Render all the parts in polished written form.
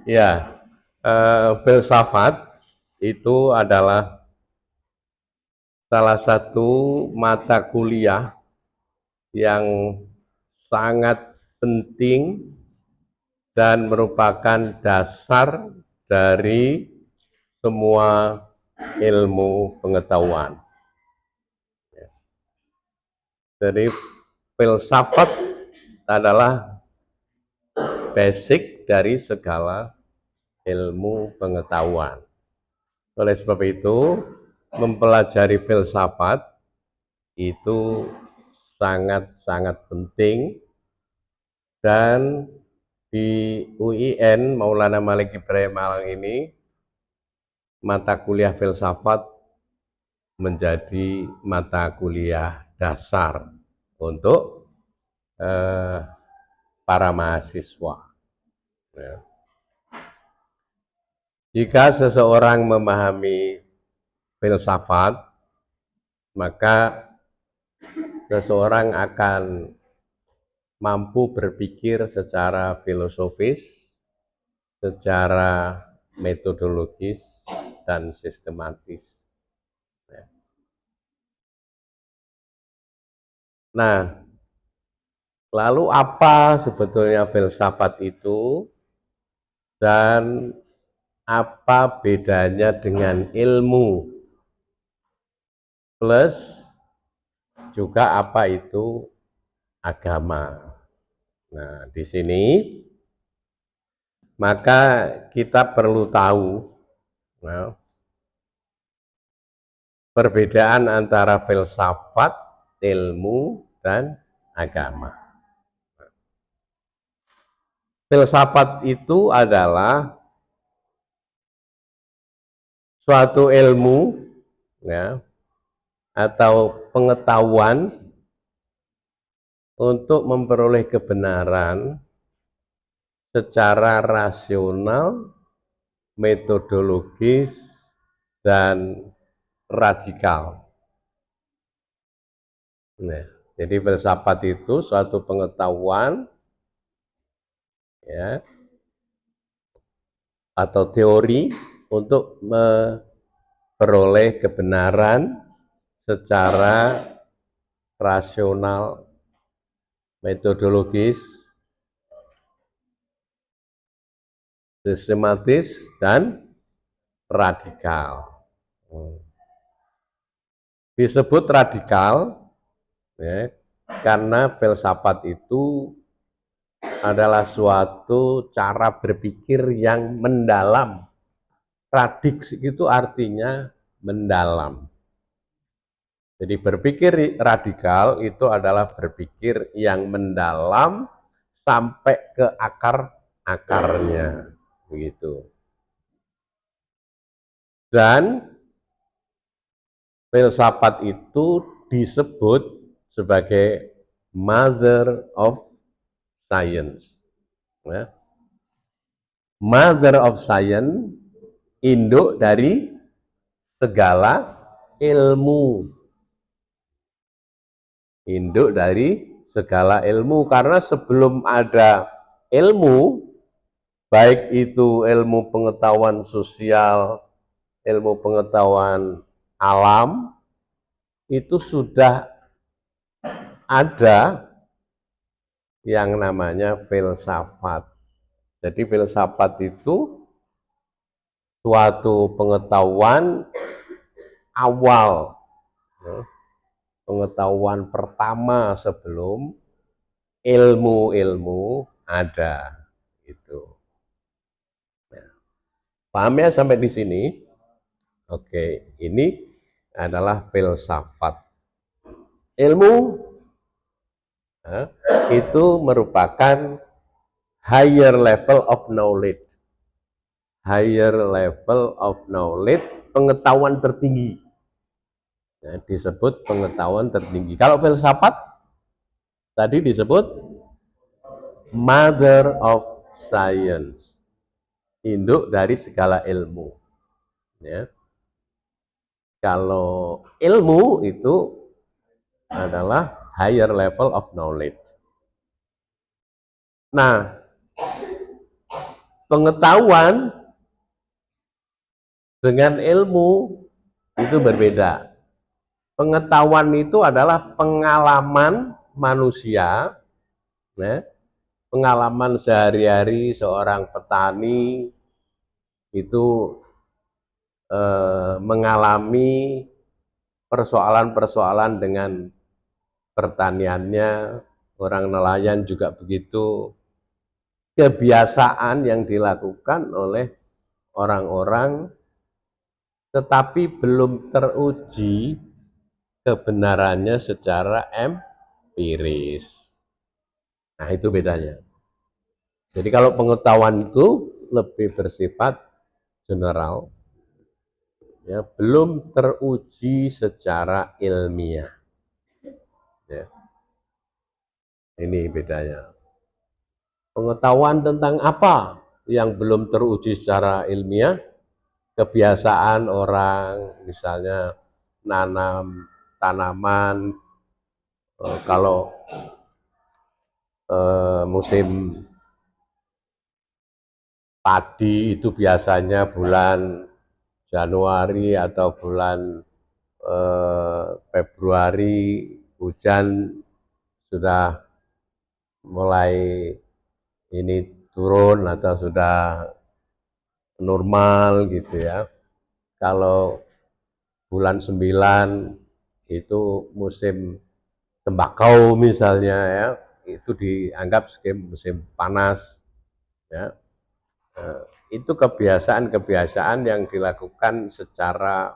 Ya, filsafat itu adalah salah satu mata kuliah yang sangat penting dan merupakan dasar dari semua ilmu pengetahuan. Jadi filsafat adalah basic dari segala ilmu pengetahuan. Oleh sebab itu, mempelajari filsafat itu sangat-sangat penting, dan di UIN Maulana Malik Ibrahim Malang ini mata kuliah filsafat menjadi mata kuliah dasar untuk para mahasiswa. Ya. Jika seseorang memahami filsafat, maka seseorang akan mampu berpikir secara filosofis, secara metodologis, dan sistematis. Nah, lalu apa sebetulnya filsafat itu, dan apa bedanya dengan ilmu, plus juga apa itu agama. Nah, di sini maka kita perlu tahu perbedaan antara filsafat, ilmu, dan agama. Filsafat itu adalah suatu ilmu, ya, atau pengetahuan untuk memperoleh kebenaran secara rasional, metodologis, dan radikal. Nah, jadi filsafat itu suatu pengetahuan, ya, atau teori untuk memperoleh kebenaran secara rasional, metodologis, sistematis, dan radikal. Disebut radikal, ya, karena filsafat itu adalah suatu cara berpikir yang mendalam. Radiksi itu artinya mendalam. Jadi berpikir radikal itu adalah berpikir yang mendalam sampai ke akar-akarnya, begitu. Dan filsafat itu disebut sebagai mother of science. Ya. Mother of science, induk dari segala ilmu. Induk dari segala ilmu, karena sebelum ada ilmu, baik itu ilmu pengetahuan sosial, ilmu pengetahuan alam, itu sudah ada yang namanya filsafat. Jadi filsafat itu suatu pengetahuan awal, pengetahuan pertama sebelum ilmu-ilmu ada. Itu. Paham ya sampai di sini? Oke, ini adalah filsafat. Ilmu itu merupakan higher level of knowledge. Higher level of knowledge, pengetahuan tertinggi. Ya, disebut pengetahuan tertinggi. Kalau filsafat tadi disebut mother of science, induk dari segala ilmu. Ya. Kalau ilmu itu adalah higher level of knowledge. Nah, pengetahuan dengan ilmu itu berbeda. Pengetahuan itu adalah pengalaman manusia, ya, pengalaman sehari-hari seorang petani itu mengalami persoalan-persoalan dengan pertaniannya, orang nelayan juga begitu, kebiasaan yang dilakukan oleh orang-orang tetapi belum teruji kebenarannya secara empiris. Nah, itu bedanya. Jadi kalau pengetahuan itu lebih bersifat general, ya, belum teruji secara ilmiah. Ya. Ini bedanya. Pengetahuan tentang apa yang belum teruji secara ilmiah? Kebiasaan orang, misalnya nanam tanaman, kalau musim padi itu biasanya bulan Januari atau bulan Februari hujan sudah mulai ini turun atau sudah normal gitu ya. Kalau bulan 9 itu musim tembakau misalnya ya, itu dianggap sebagai musim panas ya. Itu kebiasaan-kebiasaan yang dilakukan secara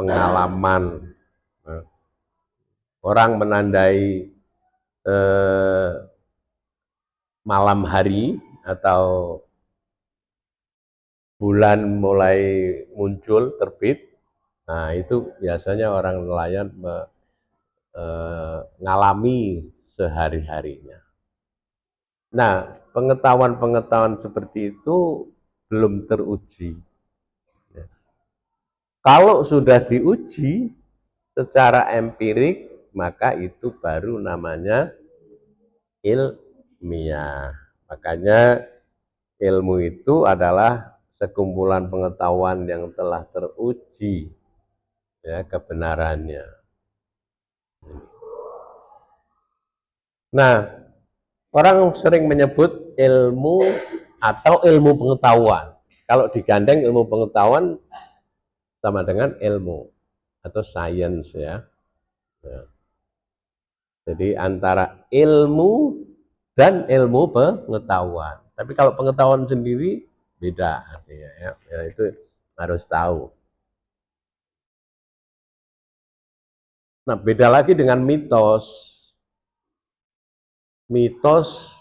pengalaman. Orang menandai malam hari atau bulan mulai muncul terbit, nah itu biasanya orang nelayan mengalami sehari-harinya. Nah, pengetahuan-pengetahuan seperti itu belum teruji. Kalau sudah diuji secara empirik, maka itu baru namanya ilmiah. Makanya ilmu itu adalah sekumpulan pengetahuan yang telah teruji ya kebenarannya. Nah, orang sering menyebut ilmu atau ilmu pengetahuan. Kalau digandeng ilmu pengetahuan sama dengan ilmu atau science ya. Jadi antara ilmu dan ilmu pengetahuan. Tapi kalau pengetahuan sendiri beda artinya ya. Ya itu harus tahu. Nah, beda lagi dengan mitos. Mitos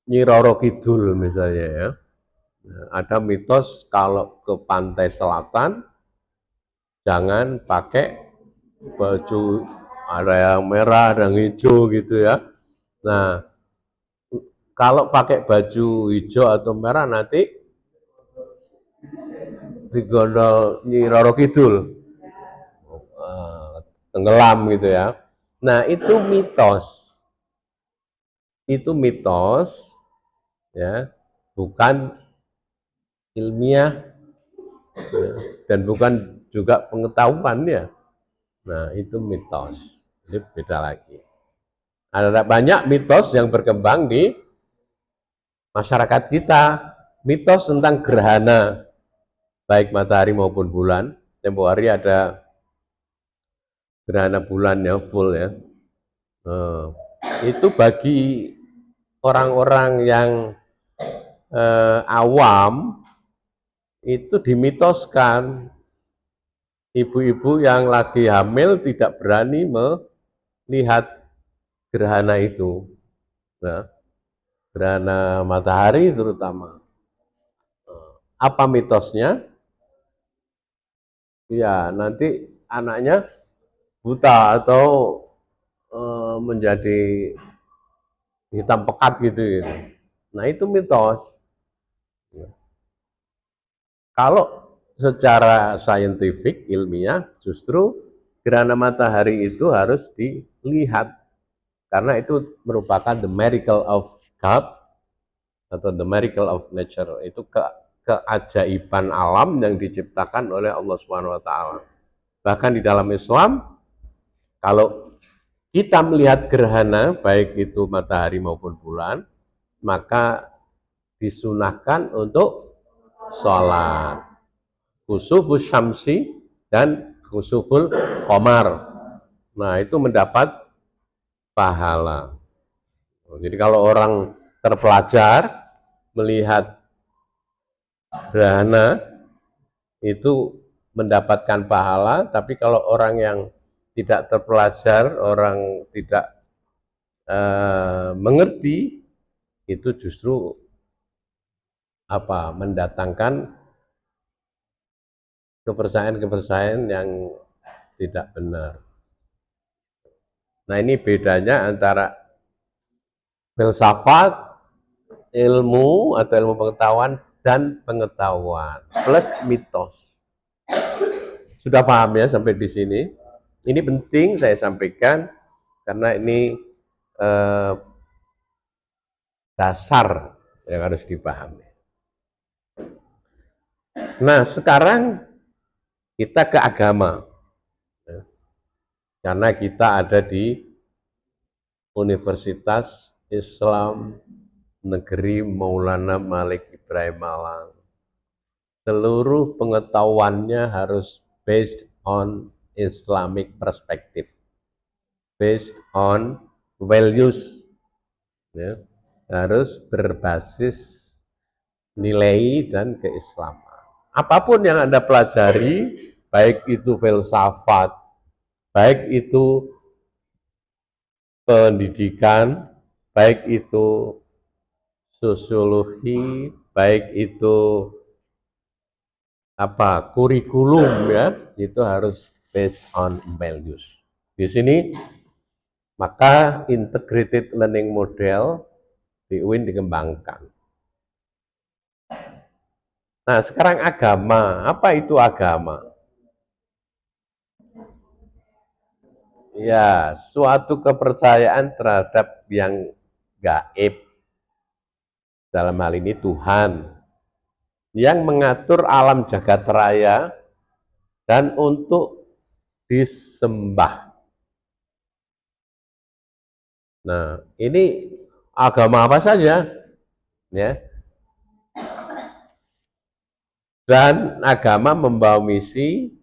Nyi Roro Kidul misalnya ya. Ada mitos kalau ke pantai selatan jangan pakai baju ada yang merah, ada yang hijau gitu ya. Nah, kalau pakai baju hijau atau merah nanti digondol Nyi Roro Kidul, tenggelam gitu ya. Nah, itu mitos. Itu mitos ya, bukan ilmiah ya, dan bukan juga pengetahuan ya. Nah, itu mitos. Ini beda lagi. Ada banyak mitos yang berkembang di masyarakat kita. Mitos tentang gerhana, baik matahari maupun bulan. Tempo hari ada gerhana bulan yang full ya. Itu bagi orang-orang yang awam itu dimitoskan. Ibu-ibu yang lagi hamil tidak berani melihat gerhana itu. Nah, gerhana matahari terutama. Apa mitosnya? Ya, nanti anaknya buta atau menjadi hitam pekat gitu. Nah, itu mitos. Kalau secara saintifik, ilmiah, justru gerhana matahari itu harus dilihat. Karena itu merupakan the miracle of God, atau the miracle of nature, itu keajaiban alam yang diciptakan oleh Allah Subhanahu wa taala. Bahkan di dalam Islam, kalau kita melihat gerhana, baik itu matahari maupun bulan, maka disunahkan untuk sholat. Khusufus syamsi dan khusuful qamar. Nah, itu mendapat pahala. Jadi kalau orang terpelajar melihat gerhana itu mendapatkan pahala, tapi kalau orang yang tidak terpelajar, orang tidak mengerti, itu justru mendatangkan kepercayaan-kepercayaan yang tidak benar. Nah, ini bedanya antara filsafat, ilmu atau ilmu pengetahuan dan pengetahuan plus mitos. Sudah paham ya sampai di sini? Ini penting saya sampaikan karena ini dasar yang harus dipahami. Nah, sekarang kita ke agama. Karena kita ada di Universitas Islam Negeri Maulana Malik Ibrahim Malang. Seluruh pengetahuannya harus based on Islamic perspective, based on values, ya, harus berbasis nilai dan keislaman. Apapun yang Anda pelajari, baik itu filsafat, baik itu pendidikan, baik itu sosiologi, baik itu kurikulum, ya, itu harus based on values. Di sini maka integrated learning model di UIN dikembangkan. Nah, sekarang agama, apa itu agama? Ya, suatu kepercayaan terhadap yang gaib. Dalam hal ini Tuhan yang mengatur alam jagat raya dan untuk disembah. Nah, ini agama apa saja, ya. Dan agama membawa misi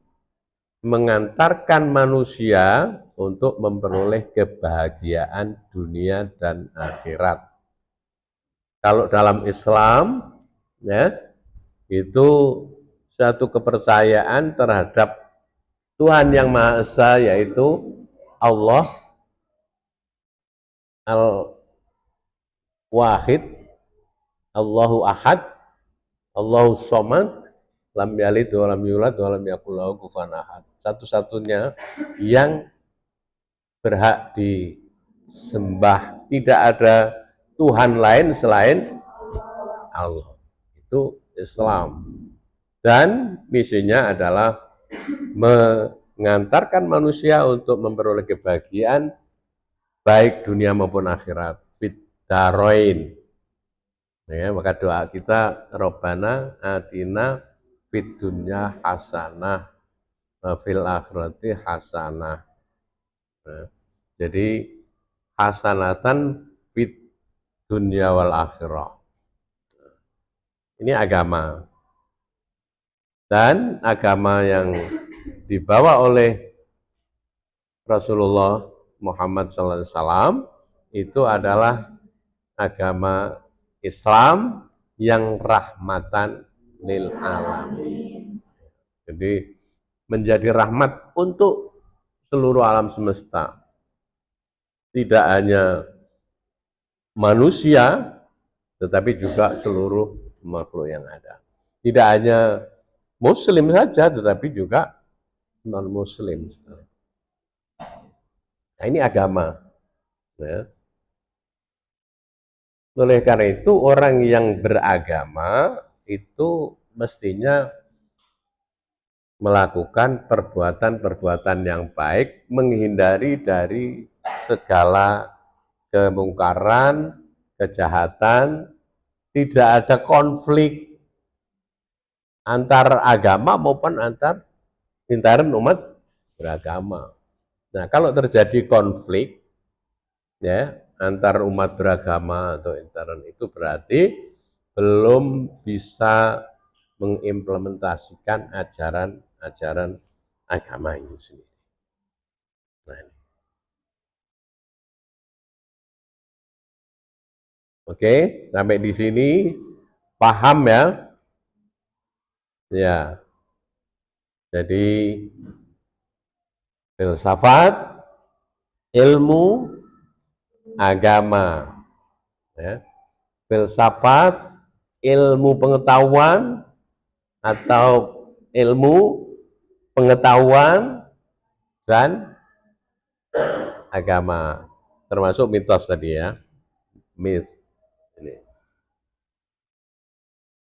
mengantarkan manusia untuk memperoleh kebahagiaan dunia dan akhirat. Kalau dalam Islam, ya, itu satu kepercayaan terhadap Tuhan yang Maha Esa, yaitu Allah Al-Wahid, Allahu Ahad, Allahu Somad, lam yalid wa lam yulad wa lam yakul lahu kufuwan ahad. Satu-satunya yang berhak disembah, tidak ada Tuhan lain selain Allah. Itu Islam. Dan misinya adalah mengantarkan manusia untuk memperoleh kebahagiaan baik dunia maupun akhirat. Fid-daroin. Ya, maka doa kita, Rabbana atina fid dunya hasanah wa fil akhirati hasanah. Nah, jadi hasanatan fid dunya wal akhirah. Ini agama. Dan agama yang dibawa oleh Rasulullah Muhammad SAW itu adalah agama Islam yang rahmatan lil alamin. Jadi menjadi rahmat untuk seluruh alam semesta. Tidak hanya manusia, tetapi juga seluruh makhluk yang ada. Tidak hanya Muslim saja, tetapi juga non-Muslim. Nah, ini agama. Ya. Oleh karena itu, orang yang beragama itu mestinya melakukan perbuatan-perbuatan yang baik, menghindari dari segala kemungkaran, kejahatan, tidak ada konflik antar agama maupun antar intern umat beragama. Nah, kalau terjadi konflik ya antar umat beragama atau intern itu berarti belum bisa mengimplementasikan ajaran-ajaran agama ini sendiri. Nah, ini. Oke, sampai di sini paham ya? Ya, jadi filsafat, ilmu, agama, ya. Filsafat, ilmu pengetahuan atau ilmu pengetahuan dan agama, termasuk mitos tadi ya, myth. Ini.